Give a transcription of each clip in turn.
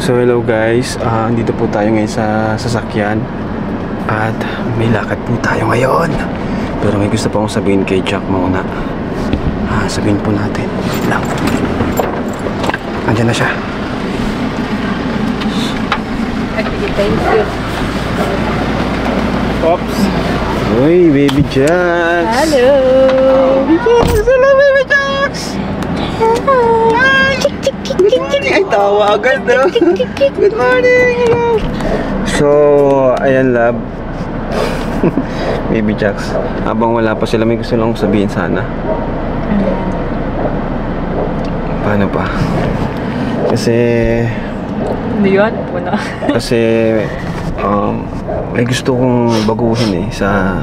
So hello guys, dito po tayo ngayon sa sasakyan at may lakad po tayo ngayon. Pero may gusto pa akong sabihin kay Jack muna. Sabihin po natin. Wait lang. Andiyan na siya. Thank you. Oops. Uy, Baby Jax. Hello. Baby Jax. Hello, Baby Jax. Hello. Good morning. Ay, tawa agad, no? Good morning. Hello. So, ayan, love. Baby Jax. Habang wala pa sila, may gusto lang akong sabihin sana. Paano pa? Kasi... Hindi yun? Wala. Kasi... may gusto kong baguhin sa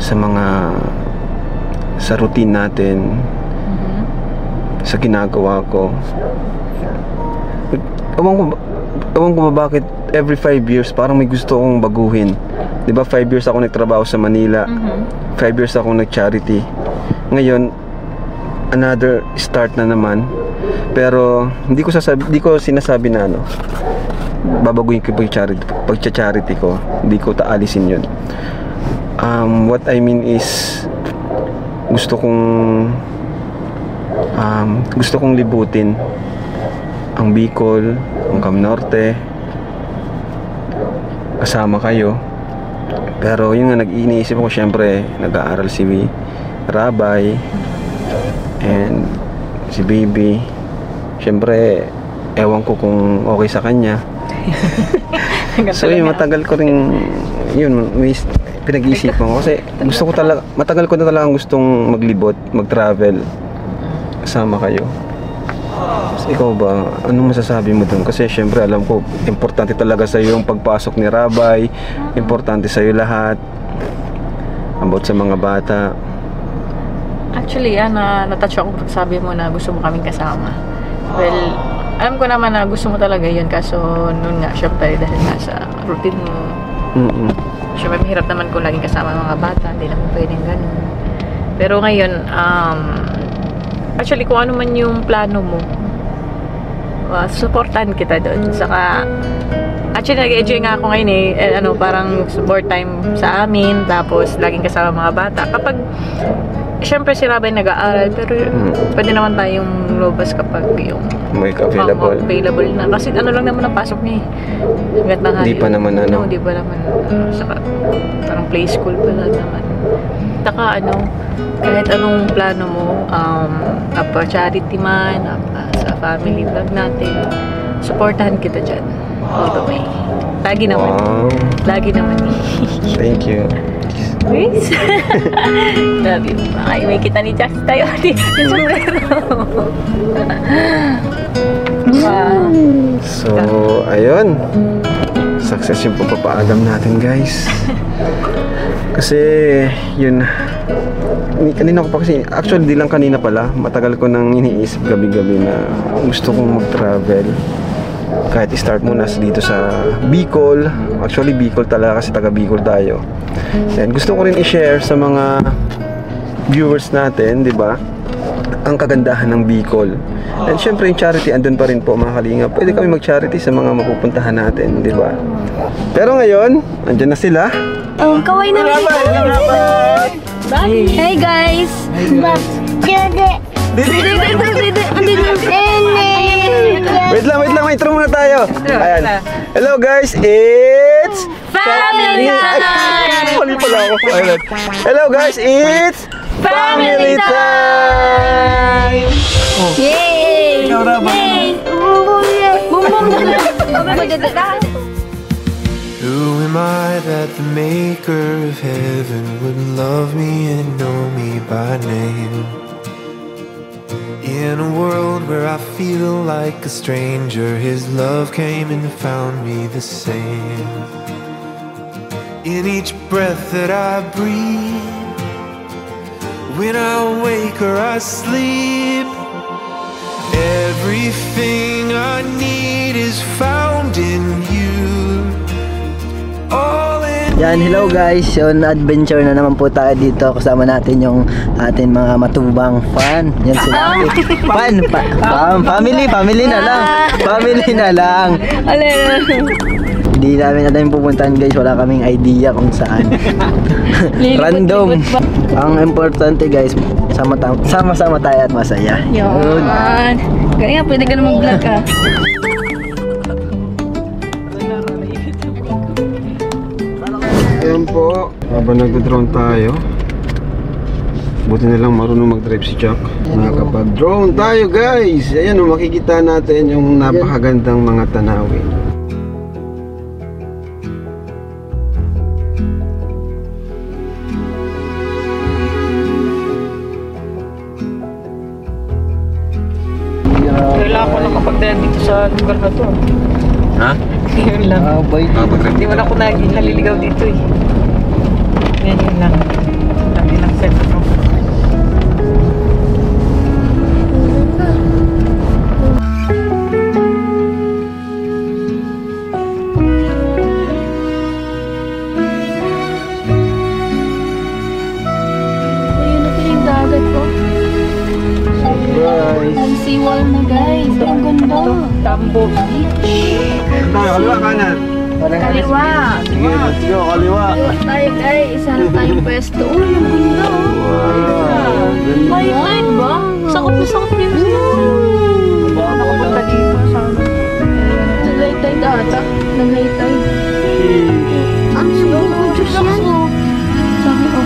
mga sa routine natin, sa ginagawa ko. Ewan ko ba bakit every 5 years parang may gusto kong baguhin. 'Di ba 5 years ako nagtrabaho sa Manila. 5 years ako nag-charity. Ngayon another start na naman. Pero hindi ko sinasabi na babaguhin ko pag-charity ko. Hindi ko taalisin yun. What I mean is gusto kong libutin ang Bicol, ang Cam Norte, kasama kayo. Pero yun nga, nag-iiniisip ko, syempre nag-aaral si Rabay and si Baby. Syempre ewan ko kung okay sa kanya. So yun, matagal ko rin yun, pinag-iisipan ko kasi gusto ko talaga, matagal ko na talagang gustong maglibot, mag-travel kasama kayo. So, ikaw ba, anong masasabi mo dun? Kasi syempre alam ko importante talaga sa iyo yung pagpasok ni Rabay, importante sa iyo lahat about sa mga bata. Actually, natouch ako pag sabi mo na gusto mo kaming kasama. Well, alam ko naman na gusto mo talaga yun, kaso noon nga, syempre dahil nasa routine mo. Syempre mahirap naman kung laging kasama mga bata, hindi naman pwedeng ganun. Pero ngayon, actually kung ano man yung plano mo, supportan kita doon. Saka, actually nag-enjoy nga ako ngayon parang support time sa amin, tapos laging kasama mga bata. Kapag siyempre si Rabay nag-aaral, pero pwede naman tayong lobas kapag yung may available na. Kasi ano lang naman ang pasok niya hanggat na hindi pa naman hindi pa naman saka parang play school pa lang naman. Saka kahit anong plano mo, charity man, sa family vlog natin, supportahan kita dyan all the way. Lagi naman. Wow. Lagi naman. Thank you. Please. Love you. Ay, may kita ni Jax tayo. Yung sombrero. Wow. So, ayun. Success yung pagpapaalam natin, guys. Kasi, yun. Kanina ko pa kasi, actually, di lang kanina pala. Matagal ko nang iniisip gabi-gabi na gusto kong mag-travel. Kahit i-start muna dito sa Bicol. Actually Bicol talaga kasi taga Bicol tayo. And gusto ko rin i-share sa mga viewers natin, 'di ba? Ang kagandahan ng Bicol. And syempre yung charity andun pa rin po, mga kalingap. Pwede kami mag-charity sa mga mapupuntahan natin, 'di ba? Pero ngayon, andyan na sila. Oh, kaway na rin. Hey guys. Wait lang, intro muna tayo. Ayan. Hello guys, it's Family time! Mali pala ako. Ayan. Hello guys, it's Family time! Yay! Yay! Who am I that the maker of heaven would love me and know me by name? In a world where I feel like a stranger, His love came and found me the same. In each breath that I breathe, when I wake or I sleep, everything I need is found in You. All in Yan Ayan, hello guys. Yun, adventure na naman po tayo dito. Kasama natin yung ating mga matubang fan. Yan sila. Family na lang. Family na lang. Hindi namin alam yung pupuntahan guys. Wala kaming idea kung saan. Random. Ang importante guys, sama-sama tayo at masaya. Yun. Kaya pwede ka naman vlog ka. Ayan po, habang nag-drone tayo. Buti na lang marunong mag-drive si Chuck. Nakakapag-drone tayo guys. Ayan o, makikita natin yung napakagandang mga tanawin. Kailangan ko lang kapag dito sa lugar na to. Ha? Yun lang. Hindi mo na ako naliligaw dito eh. Yun lang. Dami lang set ko. Ayun na yung dagat ko. Surprise! Ang seawall na guys. Ang ganda. Tambo. Tayo, kaliwa kanan. Kaliwa. Sige, let's go, kaliwa. Tayo guys. Isa na tayong pwesto. Uy, ang ganda. Wow, ganda. May tide ba? Sakot na sakot yung Baka nakapunta dito sa Nag-high tide ata. Nag-high tide. Ang super Diyos yan. Sabi ako.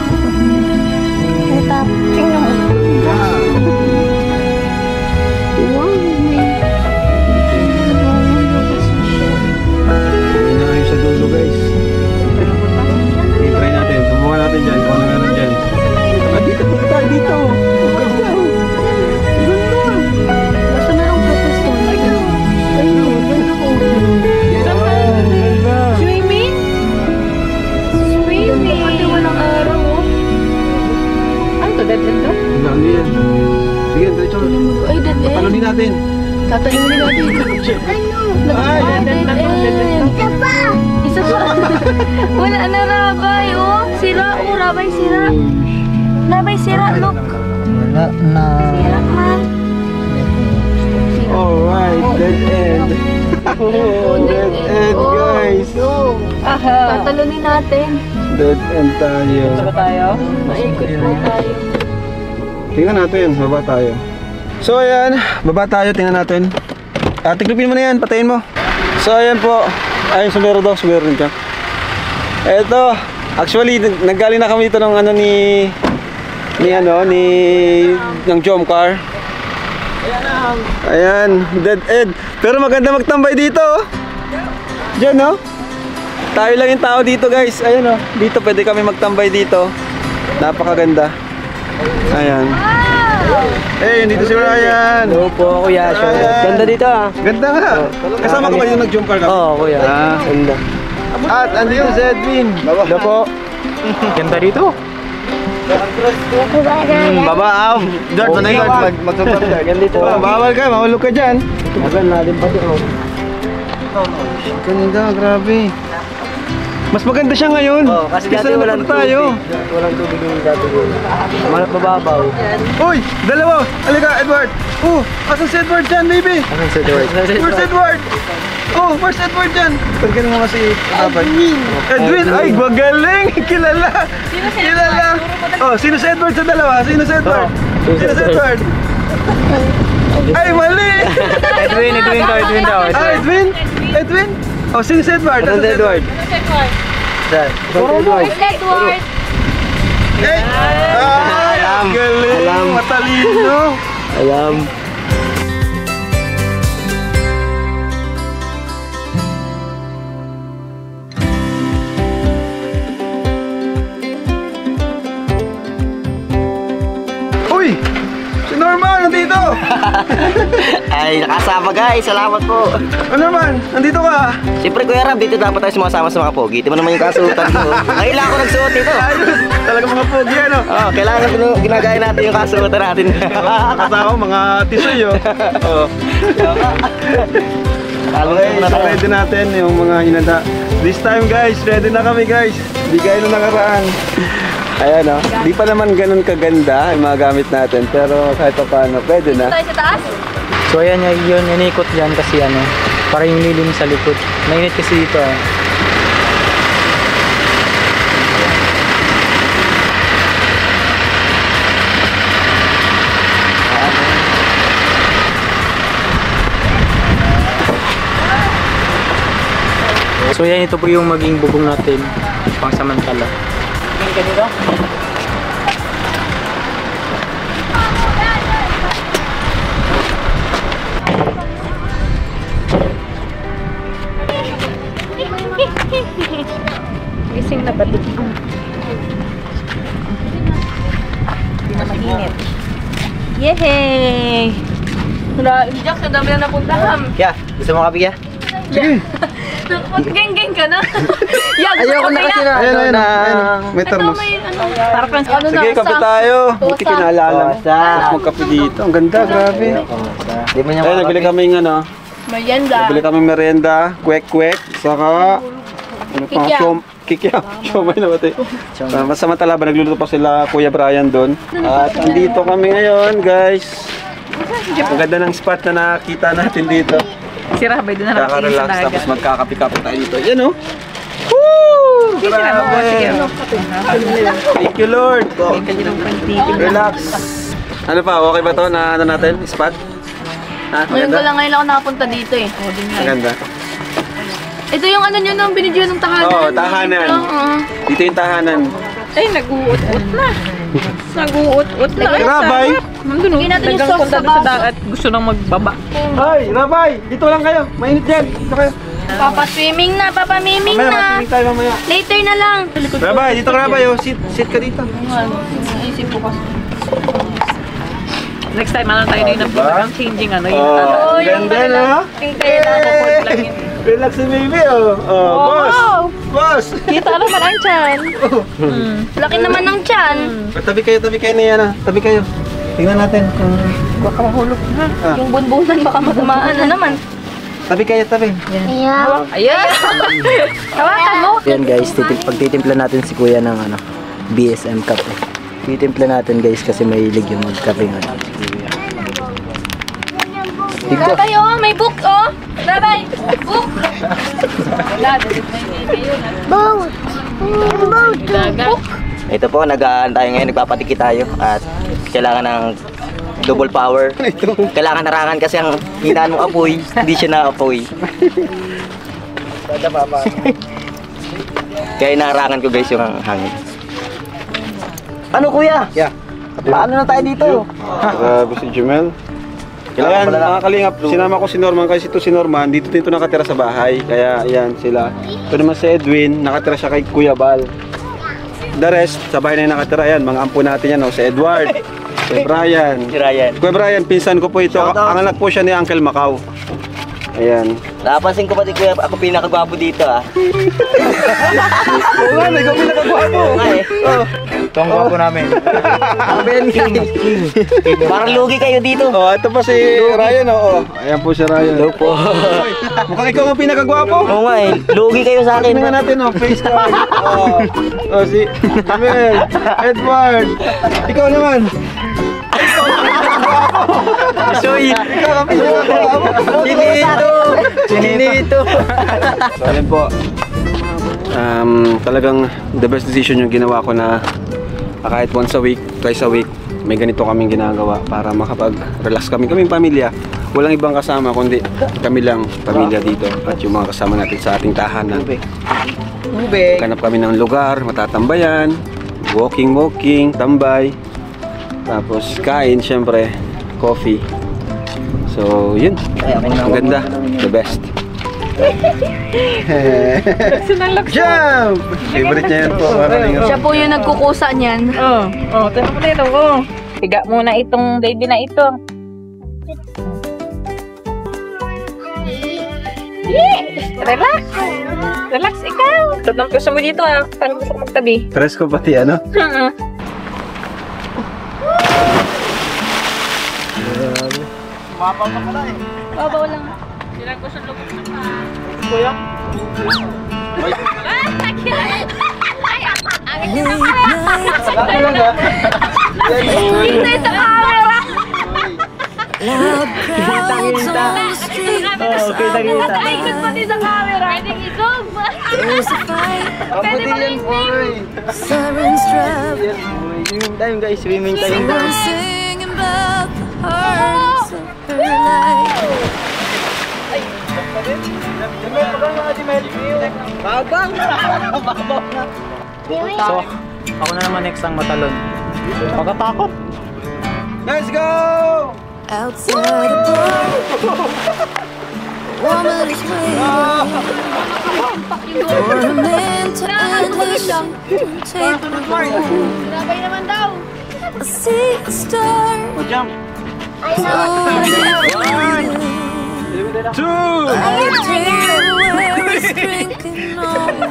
Ito. Tingnan mo. Wow. Ayan na kayo sa dulo guys. I-try natin, subukan natin dyan. Kung ano meron dyan. Dito tayo, dito. Ang ganda. Basta merong pwesto. Ayun. Ganda ko. Swimming? Swimming. Pati walang araw. Ano to? Dead end to? Ano yan? Sige, diretso. Ay, dead end. Talunin natin. Tatalunin natin. Ay, Dead end. Isa pa. Wala na rabay, oh. Sira, oh. Rabay, sira. Rabay, sira, look. Wala na. Sira, man. alright, dead end. Dead end guys. Tatalunin natin. Dead end tayo. Saka tayo? Maikot po tayo. Tingnan natin, baba tayo. So ayan, baba tayo, tingnan natin. Tiklopin mo na yan, patayin mo. So ayan po. Ayun, sumero daw, sumero rin siya. Eto, actually, nanggaling na kami dito ng ano ng jump car. Ayan, dead end. Pero maganda magtambay dito, oh. Diyan, no? Tayo lang yung tao dito, guys. Ayan, oh. Dito, pwede kami magtambay dito. Napakaganda. Ayan. Eh, dito si Ryan. Hello po, kuya. Ryan. Ganda dito ah. Ganda nga. Kasama ko ba yung nag-jump car kami? Oo, kuya. Ganda. At andito si Edwin. Hello po. Ganda dito. Baba, George, ano yung mag-jump car? Ganda dito. Bawal ka, mahulog ka dyan. Magal natin pa dito. Ganda, grabe. Mas maganda siya ngayon. Oo, kasi dati Kaysa walang napunta tayo. tubig. Walang tubig yung dati yun. Mababaw. Uy, dalawa. Halika, Edward. Asan si Edward dyan, baby? Anong sa George? Where's Edward? Where's Edward dyan? Pwede ka naman si Edwin. Ay, magaling. Kilala. Sino si Edward sa dalawa? Sino si Edward? Sino si Edward? Ay, mali. Edwin daw. Edwin? Sino si Edward? Anong sa Edward? Saan? Where's Edward? Alam. Galing. Matalino. Alam. Uy! Si Norman, nandito! Ay, nakasama guys. Salamat po. Norman, nandito ka! Siyempre Kuya Rab, dito dapat tayo sumasama sa mga pogi. Ito mo naman yung kasuotan ko. Kailangan ko nagsuot dito. Ayun! Talaga mga pogi, ano? Kailangan ginagaya natin yung kasuotan natin. Kasama mga tisoy, oh. Okay, so ready natin yung mga hinanda. This time guys, ready na kami guys. Di gaya nung nakaraan. Ayan o, di pa naman ganun kaganda yung mga gamit natin. Pero kahit pa paano, pwede na. Tayo sa taas? So ayan yun, inikot dyan kasi ano, para yung lilim sa likod. Mainit kasi dito ah. So yan, ito po yung maging bubong natin pang samantala. Tingin ka dito? Gising na batik. Hindi na mag-init. Yehey! Jack, sa dami na napuntahan. Kaya, gusto mo kapi kaya? Sige. Geng-geng ka na. Ayoko na kasi na. Ayun, may termos. Para pang ano na. Sige, kape tayo. Buti kinaalala mo. Tapos magkape dito. Ang ganda, grabe. Di mo niya Ayun, nabili kami ng ano. Merienda. Nabili kami merienda, kwek-kwek, saka ano pa, kikya. Siomay na pati. Samantala ba nagluluto pa sila Kuya Brian doon. At andito kami ngayon, guys. Ang ganda ng spot na nakita natin dito. Si Rabay doon na nakikinig sa Kaka-relax, dagat. tapos magkakapi-kapi tayo dito. Yan o. Woo! Grabe! Thank you, Lord. Relax. Ano pa, okay ba to na ano natin? Spot? Ha? Ngayon ko lang ngayon ako nakapunta dito eh. Ang ganda. Ito yung ano nyo nung binidyo ng tahanan. Oo, tahanan. Oo. Dito yung tahanan. Ay, nag-uut-ut na. Nag-uut-ut na. Si Rabay! Nandun, Hindi natin yung naggang sauce punta sa doon sa baso. dagat. Gusto nang magbaba. Ay, Rabay! Dito lang kayo. Mainit yan. Dito kayo. Papa-swimming na, papa-miming Mamaya, na. matinig tayo mamaya. Later na lang. Rabay, dito ka Rabay. Oh. Sit ka dito. Naisip ko kasi. Next time, ano tayo din Diba? ng changing ano yun. Oh, ganda na. Kaya lang yun. Relax si baby, oh. Oh, boss! Boss! Kita naman ang chan. Laki naman ng tiyan. Tabi kayo na yan, ah. Tabi kayo. Tingnan natin kung... Baka mahulog na. Yung bunbunan baka magdumaan na naman. Tabi kayo, tabi. Ayan. Ayan! Hawakan mo. Yan guys, pagtitimpla natin si kuya ng ano, BSM cup eh. Titimpla natin guys kasi mahilig yung magkape nga si kuya. Tigo. Rabay oh, may book oh. Rabay, book. Book. Ito po, nag-aan tayo ngayon, nagpapatiki tayo at kailangan ng double power. Kailangan narangan kasi ang hinaan mong apoy, hindi siya na-apoy. Kaya inarangan ko guys yung hangin. Ano kuya? Yeah. Paano na tayo dito? Grabe si Jumel. Ayan, mga kalingap, sinama ko si Norman kasi ito si Norman, dito nakatira sa bahay. Kaya ayan sila. Ito naman si Edwin, nakatira siya kay Kuya Bal. The rest, sa bahay na yung nakatira yan, mga ampo natin yan, si Edward, si Brian. Si Ryan. Kuya Brian, pinsan ko po ito. Ang anak po siya ni Uncle Macau. Ayan. Napansin ko pati kuya, ako pinakagwapo dito ah. Oo nga, ikaw pinakagwapo. Oh. Ito ang gwapo namin. Parang lugi kayo dito. Oh, ito pa si Ryan, oh. Ayan po si Ryan. Hello po. Mukhang ikaw ang pinakagwapo. Oo nga eh, lugi kayo sa akin. Tingnan natin, oh, face card. Oh, si Jamel, Edward. Ikaw naman. Soy! Ikaw ang pinakagwapo. Chinito! So, ayan po. Talagang the best decision yung ginawa ko na kahit once a week, twice a week, may ganito kaming ginagawa para makapag-relax kaming pamilya. Walang ibang kasama kundi kami lang, pamilya dito at yung mga kasama natin sa ating tahanan. Kanap kami ng lugar, matatambayan, walking, tambay, tapos kain, syempre, coffee. So, yun. Ang ganda. The best. Jump! Favorite niya yan po. Siya po yung nagkukusa niyan. Tignan mo dito, Higa muna itong baby na ito. Relax! Relax ikaw! Tatang puso mo dito Paano gusto ko magtabi? Presko pati ano? Babaw lang. Kuya? Tingnan sa camera. Kita-kita. Oo, kita-kita. Ikot pati sa camera. Pwedeng i-zoom. Kaputi yan, boy. Sirens trap, Swimming time, guys. Swimming time. someone singing about the hearts of her life. Babang! Babaw na. So, ako na naman next ang matalon. Pagkatakot. Let's go! Outside the bar, a woman is waiting for a man to end his shift and take her home. Sabay naman daw. I see a star, O, jump. oh, yeah. Two! I hear where it's drinking on.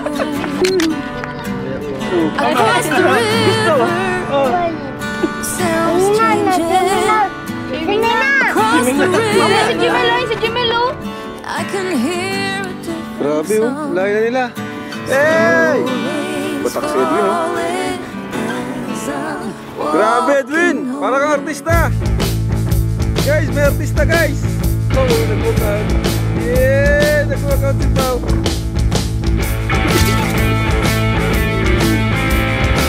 Across the river, sounds changing. Across the Si river, Jimelo, si Jimelo. I can hear a different Grabe oh, song. layo na nila. Hey! Waves Batak si Edwin, oh. falling as I walk Grabe Edwin! Parang kang artista! Guys, may artista guys! Oh, nag-workout. Yeah! Nag-workout si Pao.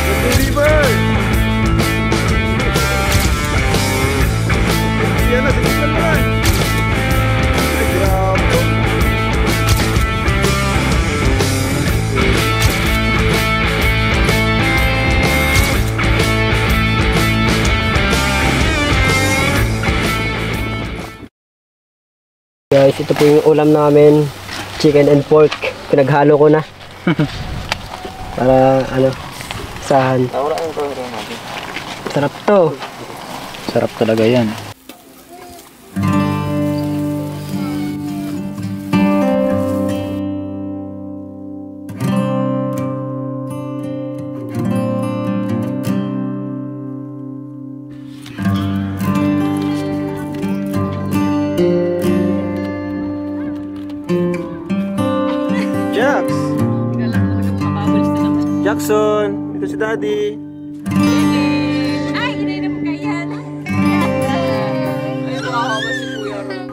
Nag-deliver! Yan na, sige lang naman. Ay, grabe. Guys, ito po yung ulam namin, chicken and pork. Pinaghalo ko na. Para ano, isahan. Sarap to. Sarap talaga yan. Jax! Jackson! Dito si Daddy! Ay, hindi na mo kaya na. Ayun, makahawa si Kuya Ron.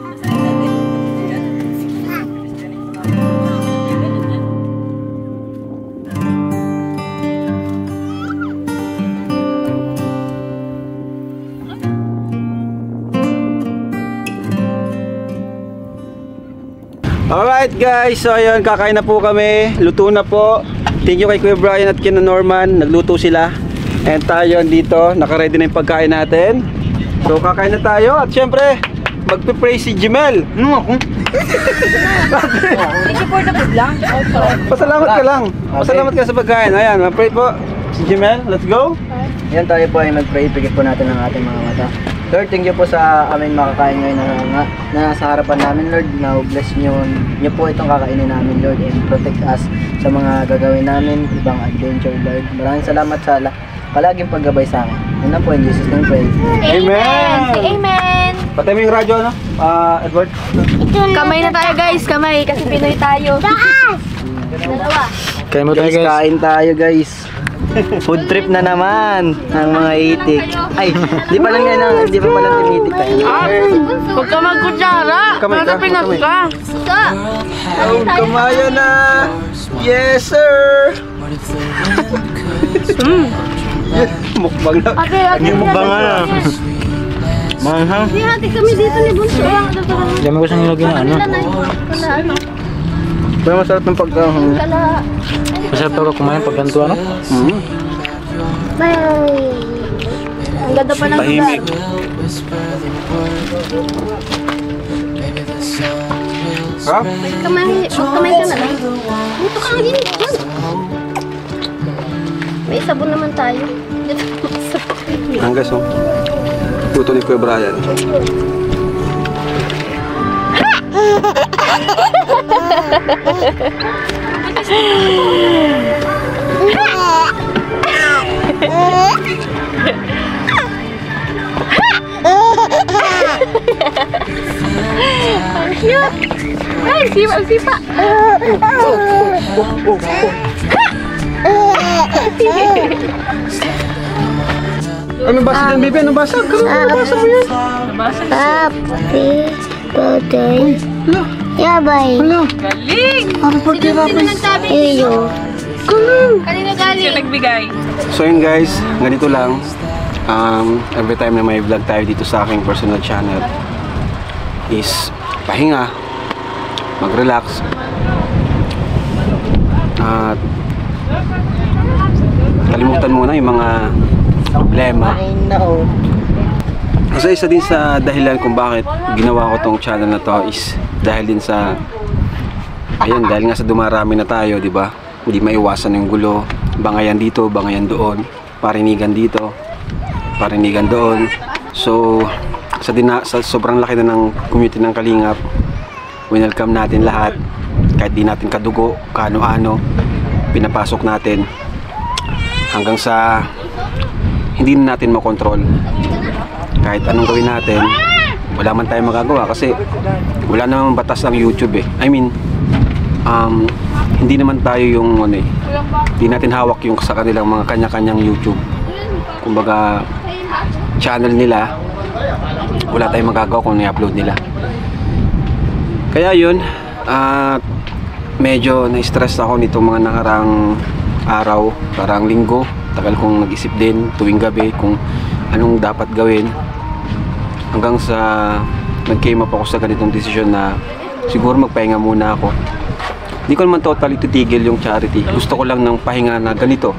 Alright guys, so ayun, kakain na po kami. Luto na po. Thank you kay Kuya Brian at kina Norman. Nagluto sila. And tayo dito, nakaready na yung pagkain natin. So kakain na tayo at syempre magpe-pray si Jimel. Ano ako? Thank you for the food lang. Pasalamat ka lang. Pasalamat ka sa pagkain. Ayan, mag-pray po si Jimel. Let's go. Yan, tayo po ay mag-pray. Pigit po natin ang ating mga mata. Lord, thank you po sa aming makakain ngayon na nasa harapan namin, Lord. Now, bless nyo po itong kakainin namin, Lord, and protect us sa mga gagawin namin, ibang adventure, Lord. Maraming salamat sa palaging paggabay sa akin. Yan na po, in Jesus' name pray. Amen. Say amen. Patay mo yung radyo, ano? Edward? Kamay na tayo guys, kamay. Kasi Pinoy tayo. Taas! Dalawa. Kaya mo Guys, kain tayo guys. Food trip na naman ang mga itik. Ay, di pa lang yan ang, di pa palang tinitik tayo. Huwag ka magkutsara. Kamay ka, Pinas kamay. ka. Isa. Oh, kamaya na! Yes, sir! Mukbang na. Ate, ate. Mukbang nga na. Manghang. Hindi ate kami dito ni Bunso. Diyan mo gusto nilagyan ng ano? Kala. Pero masarap ng pagkahang. Kala. Masarap talaga kumain pag ganito ano? May. Ang ganda pa ng Tahimik. Ha? Kamay ka na lang. Dito ka lagi. May sabon naman tayo. Dito sabon. Ang guys, oh. Luto ni Kuya Brian. Ang cute. Ay, sipa. Ano basag yan, baby? Ano basag? Ano basag mo yan? Papi, Totoy. Hala, Yabay. hala. Galing! Happy birthday, Rapis. Iyo. Kanina galing. Siya nagbigay. So yun guys, ganito lang. Every time na may vlog tayo dito sa aking personal channel is pahinga, mag-relax, at kalimutan muna yung mga problema. Kasi isa din sa dahilan kung bakit ginawa ko tong channel na to is dahil din sa dahil nga sa dumarami na tayo, di ba? Hindi maiwasan yung gulo, bangayan dito, bangayan doon, parinigan dito, parinigan doon. So sa sobrang laki na ng community ng Kalingap, welcome natin lahat, kahit di natin kadugo, kaano-ano, pinapasok natin hanggang sa hindi na natin makontrol. Kahit anong gawin natin, wala man tayong magagawa kasi wala namang batas ang YouTube eh. I mean, hindi naman tayo yung hindi natin hawak yung sa kanilang mga kanya-kanyang YouTube. Kumbaga, channel nila, wala tayong magagawa kung i-upload nila. Kaya yun, medyo na-stress ako nitong mga nakarang araw, parang linggo. Tagal kong nag-isip din tuwing gabi kung anong dapat gawin, hanggang sa nag-came up ako sa ganitong desisyon na siguro magpahinga muna ako. Hindi ko naman totally titigil yung charity. Gusto ko lang ng pahinga na ganito,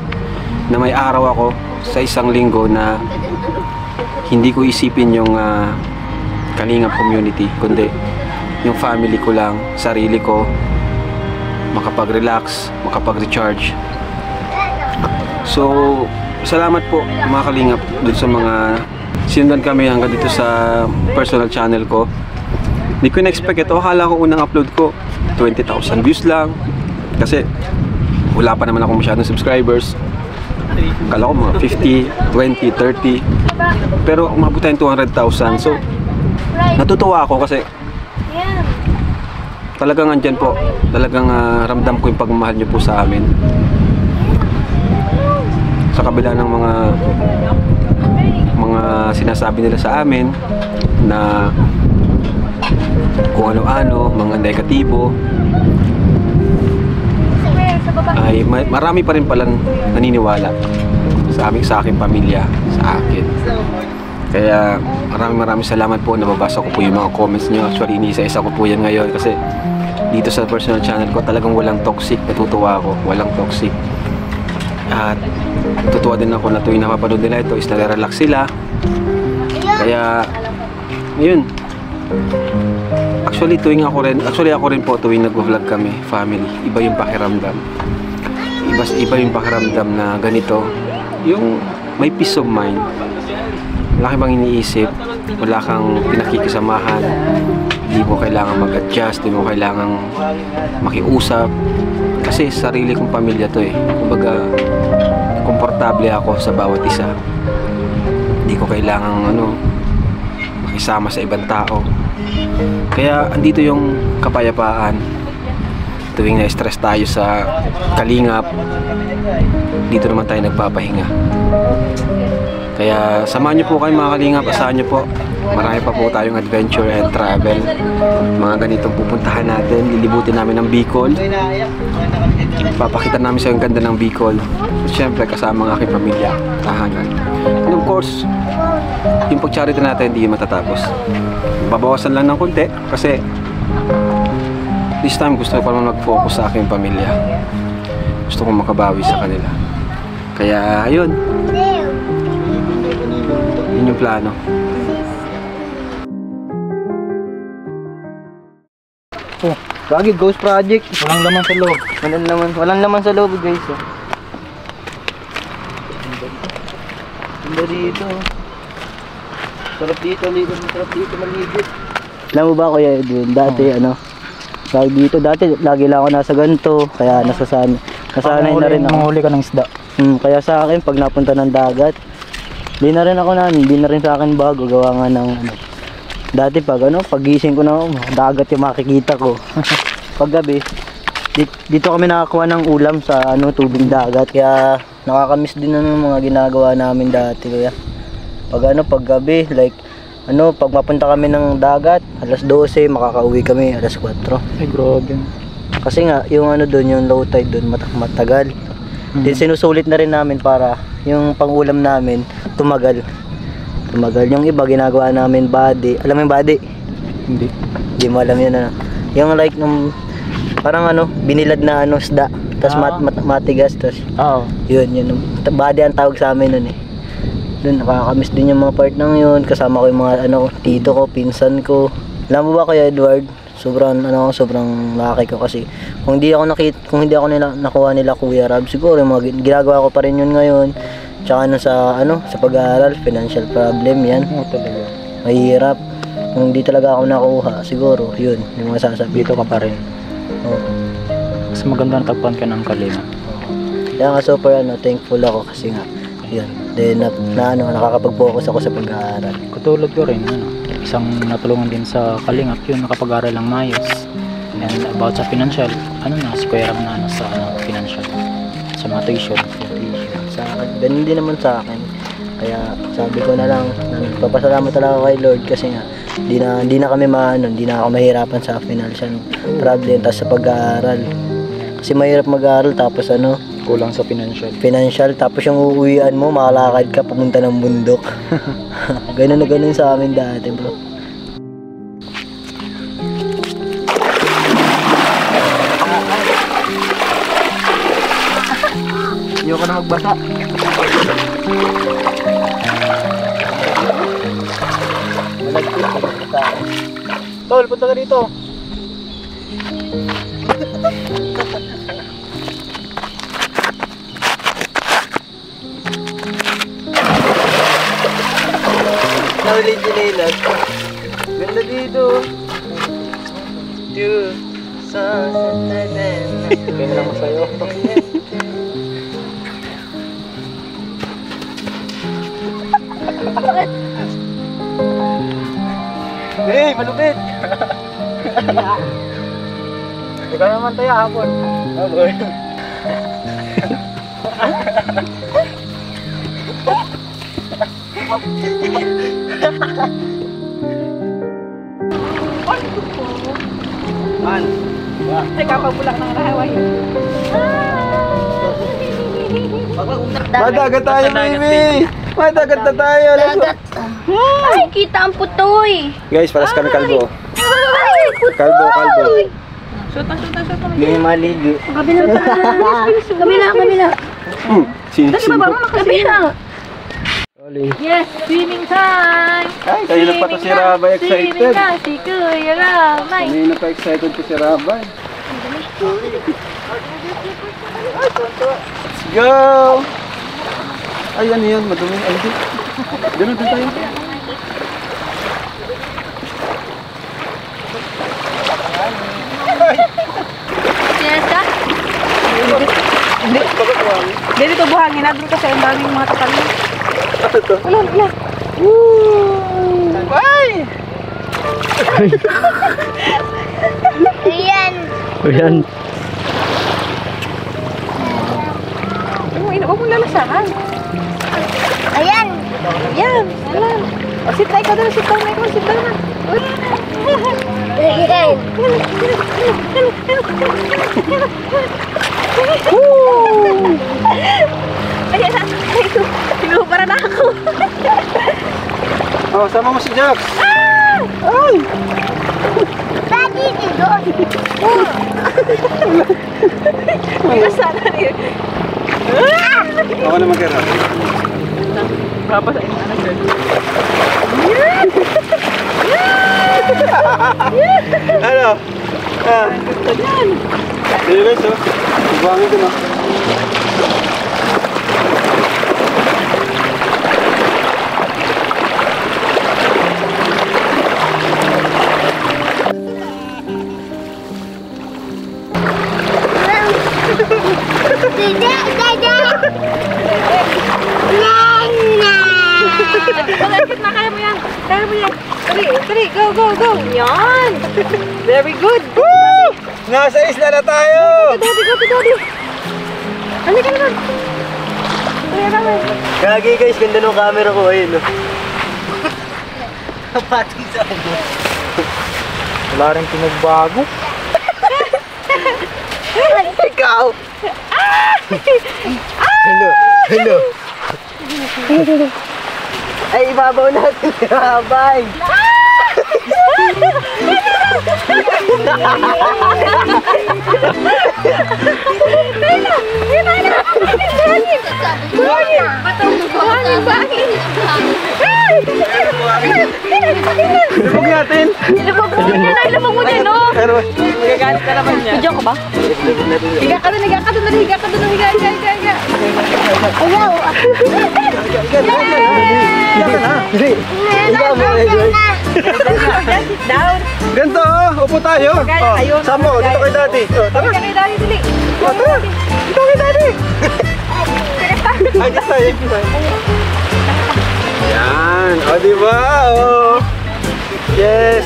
na may araw ako sa isang linggo na hindi ko isipin yung Kalingap community, kundi yung family ko lang, sarili ko, makapag-relax, makapag-recharge. So, salamat po mga Kalingap dun sa mga sinundan kami hanggang dito sa personal channel ko. Hindi ko na-expect ito. Akala ko unang upload ko 20,000 views lang kasi wala pa naman ako masyadong subscribers. Akala ko mga 50, 20, 30, pero umabot tayong 200,000. So natutuwa ako kasi talagang andyan po, talagang ramdam ko yung pagmamahal nyo po sa amin. Sa kabila ng mga sinasabi nila sa amin na kung ano-ano, mga negatibo, ay marami pa rin palang naniniwala sa aking pamilya, sa akin. Kaya maraming salamat po. Nababasa ko po yung mga comments nyo. Actually, iniisa-isa ko po yan ngayon kasi dito sa personal channel ko talagang walang toxic. Natutuwa ako, walang toxic. At natutuwa din ako na tuwing napapanood nila ito is nare-relax sila. Kaya yun, actually ako rin po tuwing nag-vlog kami, family, iba yung pakiramdam. Iba yung pakiramdam na ganito, yung may peace of mind. Wala kang iniisip, wala kang pinakikisamahan, hindi mo kailangan mag-adjust, hindi mo kailangan makiusap kasi sarili kong pamilya to eh. Kumbaga, komportable ako sa bawat isa. Hindi ko kailangan makisama sa ibang tao. Kaya andito yung kapayapaan. Tuwing na-stress tayo sa Kalingap, dito naman tayo nagpapahinga. Kaya samahan nyo po kayo mga Kalingap, asahan nyo po. Marami pa po tayong adventure and travel. Mga ganitong pupuntahan natin. Lilibutin namin ng Bicol. Papakita namin sa yung ganda ng Bicol. At syempre kasama ang aking pamilya, tahanan. And of course, yung pag-charity natin hindi matatapos. Babawasan lang ng konti kasi this time gusto ko pa naman mag-focus sa aking pamilya. Gusto ko makabawi sa kanila. Kaya ayun, yun yung plano. Oh, lagi ghost project. Walang laman sa loob. Walang laman sa loob, guys. Ganda dito. Sarap dito, maligid. Alam mo ba, Kuya Edwin, dati lagi lang ako nasa ganito, kaya nasanay na rin ako. Manghuli ka ng isda. Kaya sa akin, pag napunta ng dagat, di na rin sa akin bago, gawa nga ng Dati pag pagising ko na, dagat yung makikita ko. Pag gabi, dito kami nakakuha ng ulam sa tubig dagat. Kaya nakakamiss din ng mga ginagawa namin dati, kuya. Pag gabi, like, pag mapunta kami ng dagat, alas 12, makakauwi kami, alas 4. Ay, grabe. Kasi nga, yung doon, yung low tide doon, matagal. Din sinusulit na rin namin para yung pang-ulam namin, tumagal. Yung iba, ginagawa namin body. Alam mo yung body? Hindi mo alam yun, Yung like, parang binilad na isda. Tapos matigas, tapos yun. Body ang tawag sa amin nun eh. Doon, nakakamiss din yung mga part ng yun. Kasama ko yung mga tito ko, pinsan ko. Alam mo ba Kuya Edward? Sobrang laki ko kasi kung hindi ako nakuha nila Kuya Rab, siguro yung mga ginagawa ko pa rin yun ngayon. Tsaka sa pag-aaral, financial problem yan. Talaga. Mahirap. Kung hindi talaga ako nakuha, siguro yun, yung mga sasabihin. Dito ka pa rin. Mas maganda natagpuan ka ng Kalinga. Kaya nga super thankful ako kasi nga yun. Then nakakapag-focus ako sa pag-aaral. Katulad ko rin, isang natulungan din sa Kalingap yun, nakapag-aaral ng mayos. And about sa financial, si Kuya Ram na sa financial, sa mga tuition. Sa akin, ganun din naman sa akin. Kaya sabi ko na lang, nagpapasalamat talaga kay Lord kasi nga hindi na kami hindi na ako mahirapan sa financial problem tapos sa pag-aaral. Kasi mahirap mag-aaral tapos Kulang sa financial tapos yung uuwian mo, makalakad ka pumunta ng bundok. Ganun na ganun sa amin dati, bro. Ayoko na magbasa. Tol, punta ka dito. Naulit yung ilan. Ganda dito. Kaya lang sa'yo. Hey, malupit! Ikaw naman tayo hapon. Hapon. Man. Teka, pabulak ng rahaway. Madagat tayo, baby! Madagat na tayo! Ay, kita ang putoy. Guys, paras kami kalbo. Ay, putoy. Kalbo. Suta. Hindi maligo. Kabila. Sinisip ko. Kabila. Yes, swimming time! Ay, kayo na pa to si Rabay excited. Swimming time, si Kuya Rabay. Kanina na pa excited ko si Rabay. Let's go! Ay, ano yan? Madumi. Ay, di. Ganun din tayo. Siesta? Hindi. Hindi dito buhangin. Nadro kasi ang daming mga tatalin. Wala. Ay! Ayan. Huwag mong lalasahan. Ayan. Alam. O, sit down ka doon. Sit down na. Ayan. Ayan na. Tinupara na ako. Oh, sama mo si Jax. Ay! Daddy, dito. Pinasana niyo. Ako na mag-erap. Papa sa inyo, anak dyan. Ano? Gusto niyan. Sige guys, oh. Ibangin ko na. Dada! Nana! Malapit na, kaya mo yan. Kaya mo yan. Dali, go, go, go. Yan. Very good. Woo! Nasa isla na tayo! Daddy. Halika naman. Kaya naman. Gagi guys, ganda ng camera ko. Ayun, no? Kapati sa ako. Wala rin pinagbago. Ikaw! Hello! Ay, ibabaw natin si Rabay! Lubog natin! Ilabog mo dyan, no? Magagalit ka naman niya. Video ko ba? Higa ka doon. Higa. Ayaw. Sit down. Ganito, upo tayo. Samo, dito kay Daddy. Tara. Halika na, Daddy, dali. Tara. Dito kay Daddy. Ay, dito tayo. Yan. O, diba? O. Yes.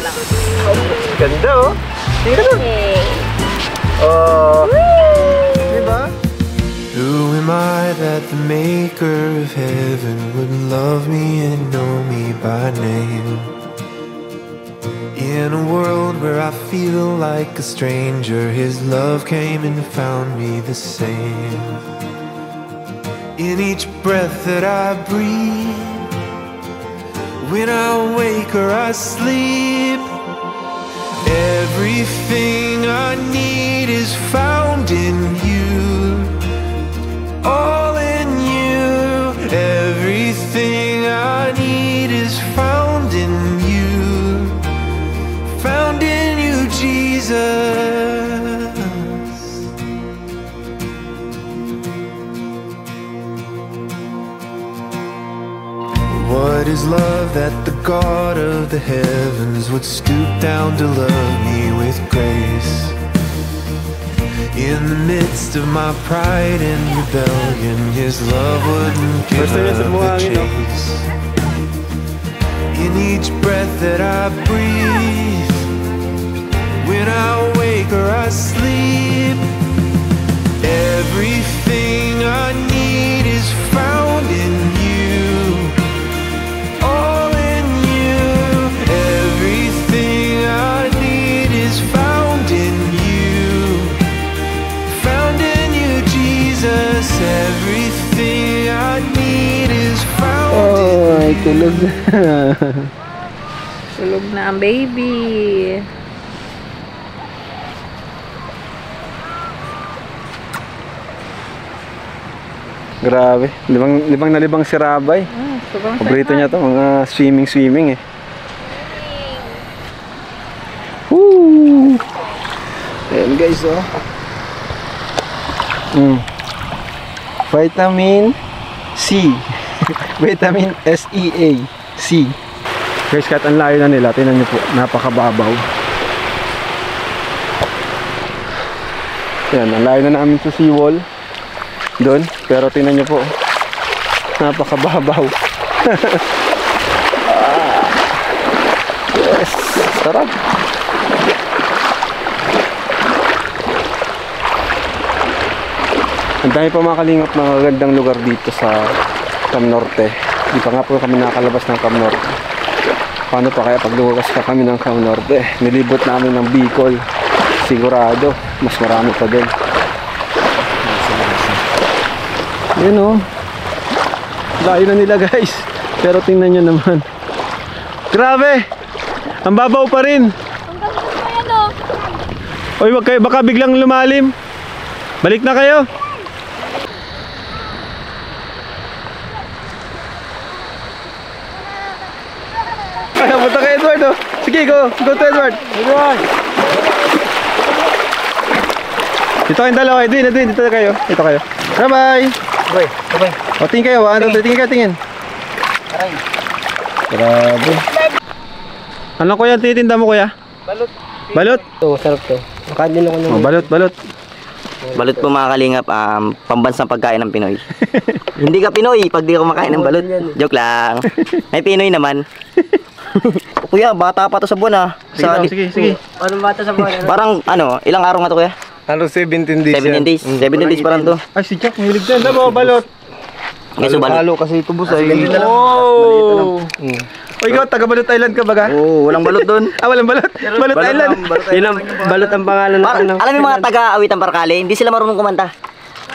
Ganda, o. Tingnan mo. Oh. Diba? Who am I that the maker of heaven would love me and know me by name? In a world where I feel like a stranger, His love came and found me the same. In each breath that I breathe, when I wake or I sleep, everything I need is found in You. All in You. Everything I need is found in You. Found in You, Jesus. What is love that the God of the heavens would stoop down to love me with grace? In the midst of my pride and rebellion, His love wouldn't give up the chase. In each breath that I breathe, when I wake or I sleep, everything I need is found in You. All in You. Everything I need is found in You. Found in You, Jesus. Everything I need is found in You. Ay, tulog na. Tulog na ang baby. Grabe. Libang na libang si Rabay. Paborito niya to, mga swimming eh. Woo! Ayan guys, oh. Vitamin C. Vitamin SEA. C. Guys, kahit ang layo na nila, tingnan niyo po, napakababaw. Ayan, ang layo na namin sa seawall. Doon, pero tingnan niyo po, napakababaw. Yes, sarap. Ang dami pa mga kalingap na magandang lugar dito sa Cam Norte. Di pa nga po kami nakakalabas ng Cam Norte. Paano pa kaya pag lumagas pa kami ng Cam Norte? Nilibot namin ng Bicol. Sigurado, mas marami pa din. Yun o. Layo na nila guys. Pero tingnan nyo naman. Grabe! Ang babaw pa rin. Oy, wag kayo, baka biglang lumalim. Balik na kayo. Ay, punta kay Edward oh. Sige, go to Edward. Dito kayong dalawa, Edwin, dito kayo. Dito kayo. Bye-bye. Bye. O, tingin kayo, tingin. Aray. Grabe. Ano kuya, tinitinda mo kuya? Balot. Balot? Ito, sarap to. Makain din ako ng... Oh, balot. Balot po mga kalingap, pambansang pagkain ng Pinoy. Hindi ka Pinoy pag di ka kumakain ng balot. Joke lang. May Pinoy naman. Kuya, bata pa to sa buwan Sige. Anong bata sa buwan? Parang ilang araw nga to kuya? Ano, 17 days 17 days. 17 days parang to. Ay, si Jack, mahilig dyan. Ano ba, balot? Ngayon balot. Halo kasi ito, boss. Oh! O ikaw, taga Balot Island ka baga? Oo, walang balot doon. Walang balot? Balot Island. Yun ang balot ang pangalan ng Alam mo yung mga taga-awitan Parkale, hindi sila marunong kumanta.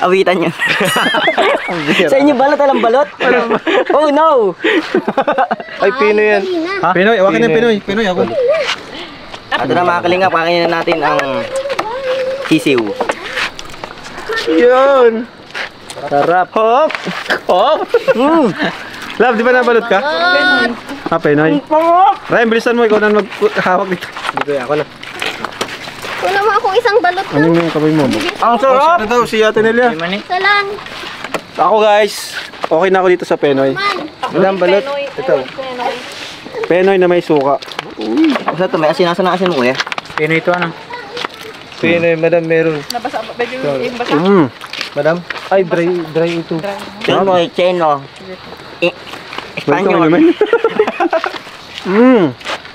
Awitan yun. Sa inyo balot, walang balot? Oh no! Ay, Pinoy yan. Pinoy, awakin yung Pinoy. Pinoy ako. Ito na mga kalingap, kakainin natin ang sisiw. Yun! Sarap. Hop! Hop! Love, di ba nabalot ka? Pinoy. Ryan, bilisan mo. Ikaw na maghawak dito. Dito, ako na. Kuna mo akong isang balot Ano na. yung kamay mo? Ang sarap! Ano daw, si Ate Nelia? Isa lang. Ako guys, okay na ako dito sa Pinoy. Walang balot. Ito. Pinoy na may suka. Basta ito, may asin-asin na asin mo kuya. Pinoy ito Pinoy, madam, meron. Nabasa ba? Medyo yung basa. Madam? Ay, dry ito. Pinoy, Cheno. Espanyol.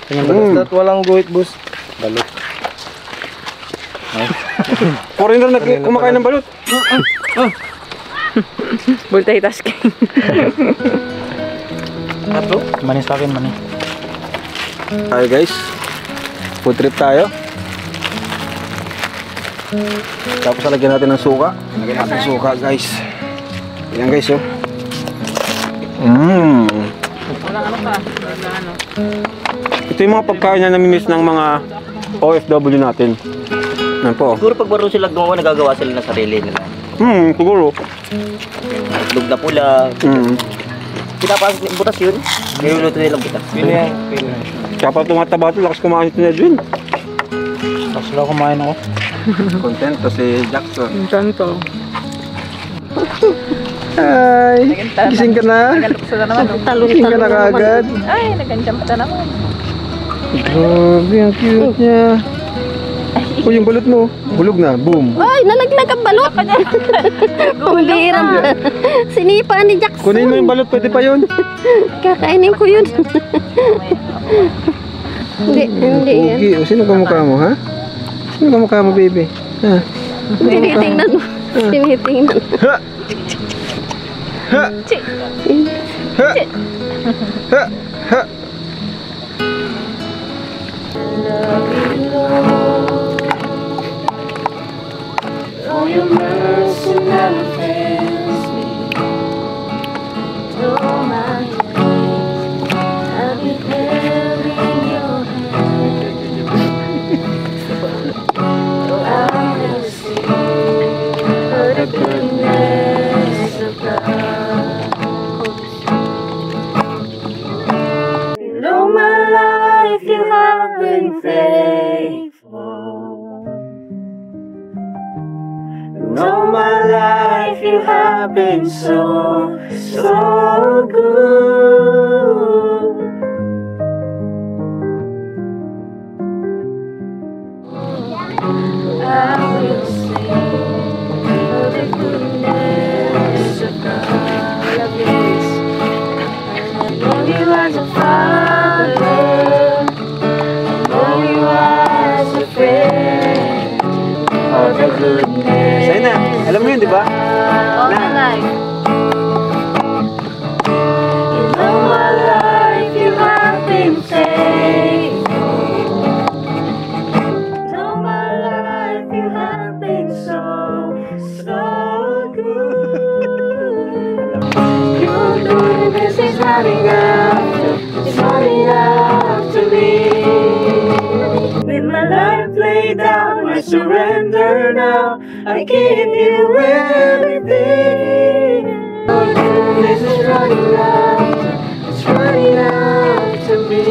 Basta't walang guhit, boss. Balot. Foreigner na kumakain ng balot. Multitasking. Mani sa akin, mani. Hi guys, food trip tayo. Tapos lagyan natin ng suka. Lagyan natin ng suka guys. Yan guys oh. Walang ano pa. Walang ano. Ito yung mga pagkain na namimiss ng mga OFW natin. Yan po. Siguro pag marunong sila gumawa, nagagawa sila ng sarili nila. Siguro. Itlog na pula. Pinapasok ng butas yun. Ngayon luto nilang butas. Kaya pa tumataba ito, lakas kumain ito na Edwin. Tapos lang kumain ako. Contento si Jackson. Tanto. Ay, gising ka na? Nagalukso na naman. Gising ka na kaagad? Ay, naganjam pa naman. Grabe, ang cute niya. O, yung balot mo, bulog na, boom. Ay, nalaglag ang balot. Pambirang. Sinipa ni Jackson. Kunin mo yung balot, pwede pa yun. Kakainin ko yun. Hindi yan. Ugi, o sino kamukha mo, ha? Sino kamukha mo, baby? Ha? Tinitingnan mo. Tinitingnan. Ha! Ha! Ha! Ha! Ha! Oh, your mercy never fails me. Oh, my days I've been held in your hand. Oh, I'll never see the goodness of God. In all my life you have been faithful. In all my life you have been so, so good. I will sing of the goodness of God. I love you, please. I love you as a father. I know you as a friend. Of the goodness. Sa'yo na, alam mo yun, di ba? All my life. In all my life you have been faithful. In all my life you have been so, so good. Your goodness is running after me. With my life laid down, I surrender now. I give you everything. Your goodness is running after me.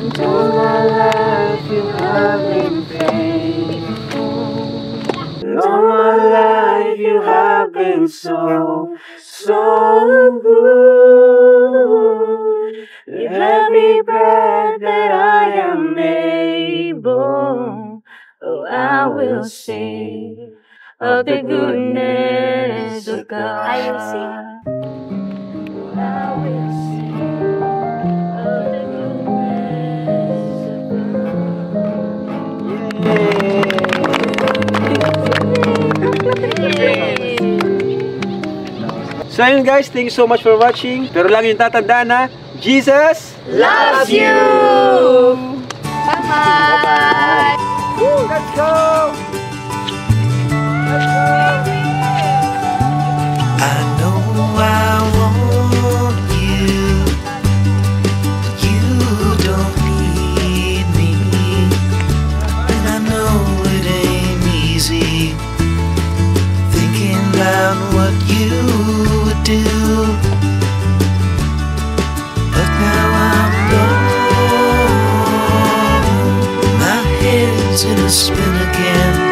And all my life you have been faithful. And all my life you have been so, so good. With every breath that I am able, Oh, I will sing of the goodness of God. I will sing. I will sing of the goodness of God. So ayun guys, thank you so much for watching. Pero lang yung tatandaan na, Jesus Loves you! Bye-bye! Let's go! I know I want you, but you don't need me. And I know it ain't easy thinking about what you would do. But now I'm gone, my head's in a spin again.